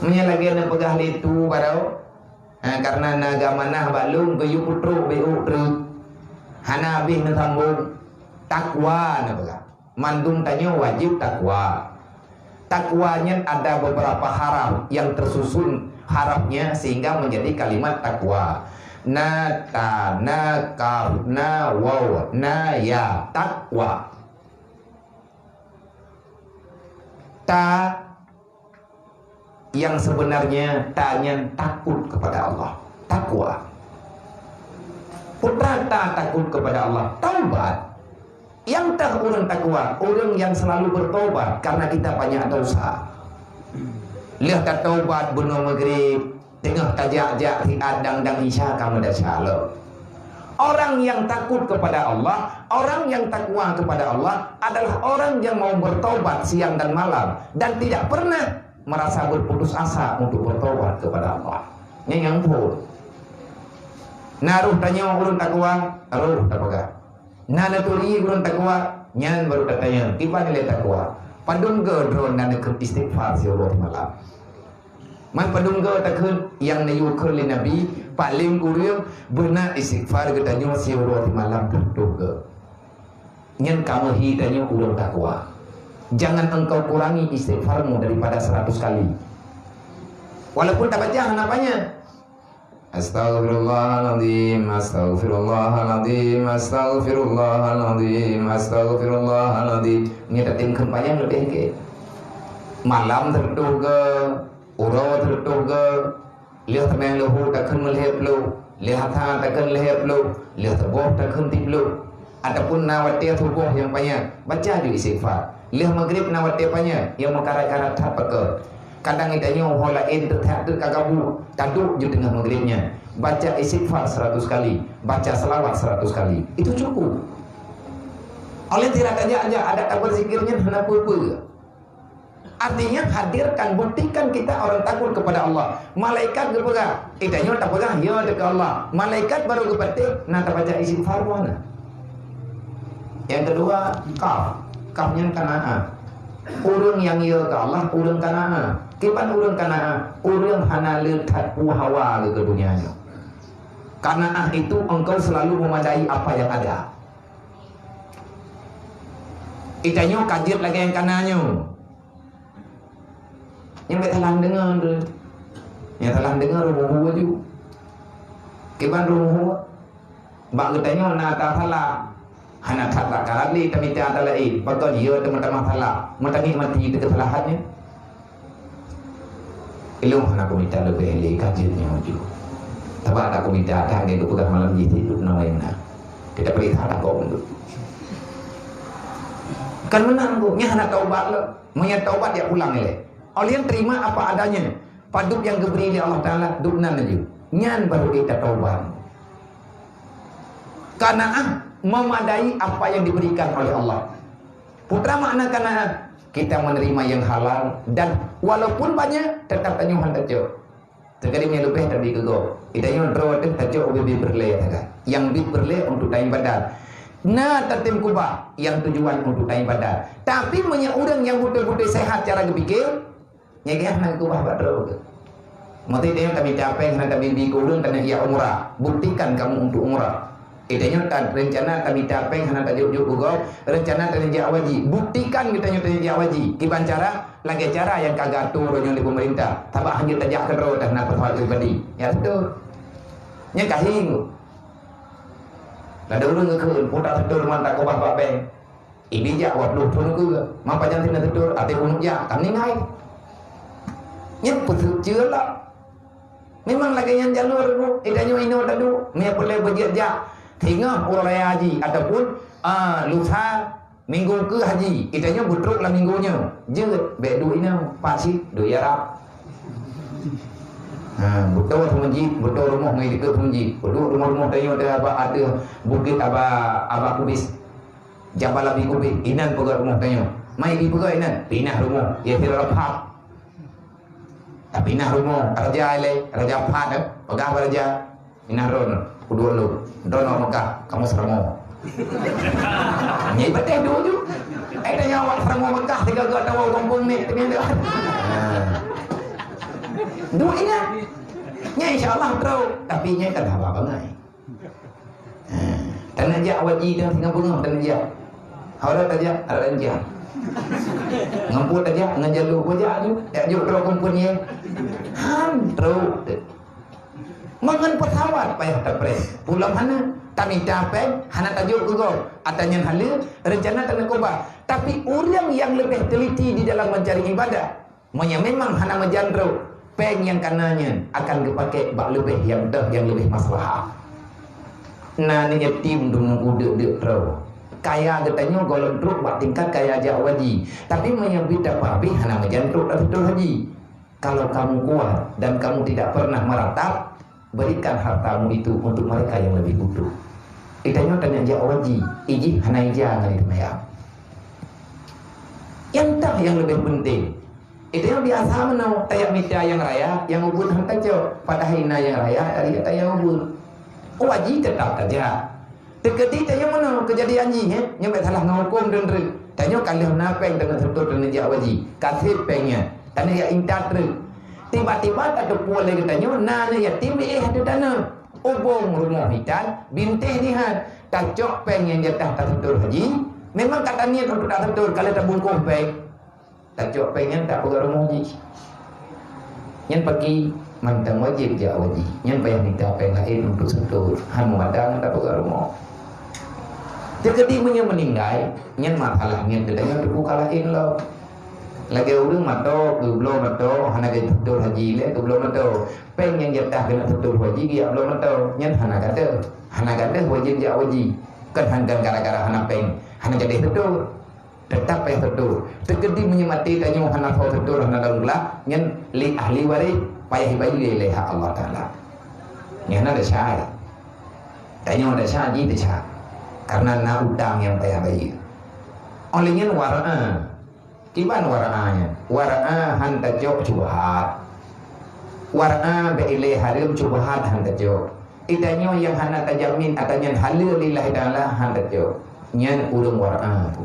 lagi na pegah itu barau. Karena naga manah balung ke yuputru beu truk. Hana habis na sambung takwa na pegah. Mandung tanya wajib takwa. Takwanya ada beberapa haraf yang tersusun harafnya sehingga menjadi kalimat takwa. Na ta na kaf na waw na ya takwa. Ta yang sebenarnya tanya takut kepada Allah, takwa. Putra tak takut kepada Allah, taubat. Yang tak orang takwa, orang yang selalu bertobat karena kita banyak dosa. Lihat tak taubat bunuh maghrib, tengah tajak-jak riad dang isya kamu dah salah. Orang yang takut kepada Allah, orang yang takwa kepada Allah adalah orang yang mau bertobat siang dan malam dan tidak pernah merasa berputus asa untuk bertobat kepada Allah. Yang pun. Naruh tanya urun takwa, aruh tak pegang. Nana turi urun takwa, nyan baru tanya, tiba nilai takwa. Padung ke drone dan ikut istighfar siang malam. Man padung ke takun yang nayukul Nabi paling kurium benar istighfar kita nyu siang malam padung ke. Nyan kamu hidanya urun takwa. Jangan engkau kurangi istighfarmu daripada 100 kali. Walaupun tak baca namanya. Astaghfirullahaladzim, astaghfirullahaladzim, astaghfirullahaladzim, astaghfirullahaladzim. Ini dating kempayang lebih ke. Malam tertuh ke, uro tertuh ke, lihat temeng lehu takkan melihat lu, lihat ha takkan lihat lu, lihat terboh takkan tip lu. Adapun nawati tubuh yang banyak, baca di istighfar. Lihat maghrib nawati banyak, yang mengkarat-karat tak peka. Kadang idanya holain tertak kagabu, taduk di tengah maghribnya. Baca istighfar 100 kali, baca selawat 100 kali. Itu cukup. Oleh tidak aja ada kabar zikirnya hendak apa. Artinya hadirkan, buktikan kita orang takut kepada Allah. Malaikat kepegang, idanya tak pegang, ya dekat Allah. Malaikat baru kepetik, nak baca istighfar mana? Yang kedua, kafnya kanaan. Urang yang ia ke Allah, urang kanaan. Kipan urang kanaan, urang hana letak hawa ke dunianya. Kanaan itu engkau selalu memadai apa yang ada. Itanya kajian lagi yang kanannya. Yang tak telah dengar tu. Yang telah dengar rumah juga. Kipan rumah. Bak katanya nak tak salah. Hana tak kalali tapi tak ada lain. Betul dia teman-teman salah. Matani mati itu kesalahannya. Ilmu hana aku minta lebih elok kajiannya maju. Tapi ada aku minta ada yang pegang malam jadi itu namanya. Tidak boleh salah kau untuk. Kan menang kau. Nya hana taubat lo. Maunya taubat dia pulang le. Olian terima apa adanya. Paduk yang diberi oleh Allah Taala duknan aja. Nyan baru kita taubat. Karena memadai apa yang diberikan oleh Allah. Putra makna karena kita menerima yang halal dan walaupun banyak tetap tanyuhan tajuk. Sekalinya lebih tadi kego. Idanya draw tajuk lebih berleh kan. Yang lebih berleh untuk daim badan. Nah tertim kubah yang tujuan untuk daim badan. Tapi banyak orang yang betul-betul sehat cara berpikir, nyegah nak kubah badro. Mati dia kami capek nak bibi kurun tanah ia umrah. Buktikan kamu untuk umrah. Itanya kan rencana kami capek hana tak jauh-jauh gugau rencana tanah waji buktikan kita tanah waji kiban cara lagi cara yang kagak turunnya oleh pemerintah tabak hanya tajak kedro dan nak persoalan pribadi ya betul nya kahing ada orang ngekun putar tetur mantap kau bapak beng ibijak waduh turun ke mapa jangan tidak tetur ati punuk ya kami ngai nya putus chưa lah memang lagi yang jalur bu idanya ino tadu me boleh berjejak hingga ulai haji ataupun lusa minggu ke haji itanya butruk lah minggunya jeut bedu ini pasti do yarap betul masjid betul rumah ngai dekat masjid betul rumah-rumah tanya ada bukit aba kubis jabal abi kubis inan pegang rumah tanya mai di pegang inan pinah rumah ya tidak lepas tapi pinah rumah raja pad pegang raja pinah ron kedua lu dono Mekah kamu seremo nyai beteh dulu ada nyawa seremo Mekah tiga gak tahu kampung ni dengan dia Dua ingat. Nya insya-Allah terus, tapi nya kan apa bangai. Tanah jak waji dah tinggal bunga tanah jak. Haulah tajak ada lanjang. Ngampun tajak ngajalu bojak tu, ya juk terus kumpunnya. Terus. Mangan pesawat payah terpres. Pulang mana? Kami capek, hana tajuk gugur. Atanya hala, rencana tanah koba. Tapi orang yang lebih teliti di dalam mencari ibadah, memang hana menjandro, peng yang kanannya akan dipakai bak lebih yang dah yang lebih masalah. Nah ni yatim dulu uduk terus. Kaya katanya golong truk buat tingkat kaya jawaji. Tapi menyambut apa habis hana menjandro betul haji. Kalau kamu kuat dan kamu tidak pernah meratap, berikan hartamu itu untuk mereka yang lebih butuh. Itanya tanya jawaji, iji hana ija ngani temayam. Yang tak yang lebih penting. Itu yang biasa menau tayak mita yang raya, yang ubun hantar jauh. Pada hina yang raya, hari kata yang ubun. Waji tetap saja. Teketi tanya menau kejadian ji, nyampe salah ngahukum dan rin. Tanya kalau napeng dengan setor dan jawaji, kasih pengnya. Tanya ya intat rin. Tiba-tiba tak ada puan lagi tanya, nana yatim ada dana. Ubung rumah hitan, bintih nihan. Tacok peng yang jatah tak setor haji. Memang kata niat untuk tak setor, kalau tak bungkus peng. Tacok peng yang tak pergi rumah haji. Yang pergi mantang wajib je haji. Yang payah minta peng lain untuk setor. Han madang tak pergi rumah. Jadi meninggal, yang masalahnya tidak buka lain lah. Lagi orang mato, belum mato, hana ke betul haji le, belum mato. Peng yang jatah kena betul haji, dia belum mato. Yang hana kata wajib dia haji. Kan hanggan gara-gara hana peng, hana jadi betul. Tetap payah betul. Terkedi menyemati tanya hana tahu betul, hana dalam gelap. Yang li ahli waris payah hibayu leha Allah Taala. Yang hana ada syai. Tanya ada syai dia syai. Karena nak utang yang payah bayi. Olehnya wara'a. Kiban wara'anya? Wara'a hanta jok cubahat. Wara'a be'ilai harim cubahat hanta jok. Itanya yang hana tajamin atanya halil lillahi ta'ala hanta jok. Nyan urung wara'a tu.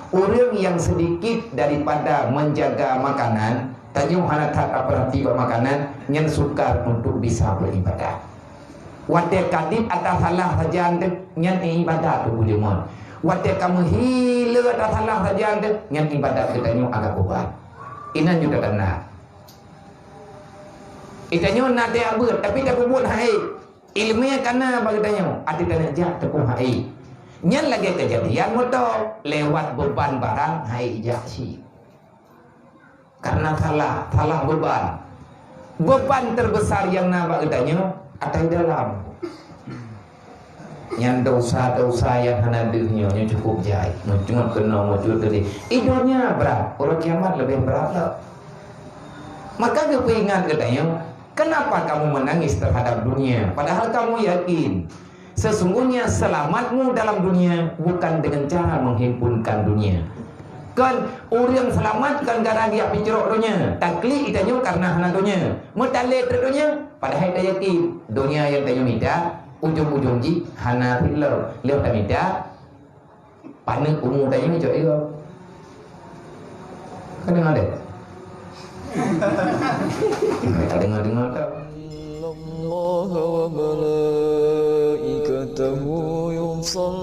Urung yang sedikit daripada menjaga makanan, tanya hana tak perhati makanan, nyan sukar untuk bisa beribadah. Wadah kadip atas salah saja anda nyan ibadat tu boleh mon. Wadah kamu hila atas salah saja anda nyan ibadat kita nyu agak ubat. Inan juga kena. Itanya nak dia abut tapi tak buat hai. Ilmiah kana bagi tanya. Ati tanya jak tepung hai. Nyan lagi kejadian moto lewat beban barang hai jak si. Karena salah beban. Beban terbesar yang nak bagi tanya atai dalam yang dosa-dosa yang hana dihnya cukup jai cuma kena mujur tadi idulnya berat orang kiamat lebih berat lah. Maka dia ingat katanya, kenapa kamu menangis terhadap dunia padahal kamu yakin sesungguhnya selamatmu dalam dunia bukan dengan cara menghimpunkan dunia. Kan orang selamatkan gara dia pincerok dunia. Takli itanya karena hana dunia. Mutale dunia padahal dia yakin dunia yang tanya minta ujung-ujung ji hana hilau. Lihat tak minta panik umum tanya ni cok kan dengar deh. Mereka dengar tak? Allah wa malaikatahu yusall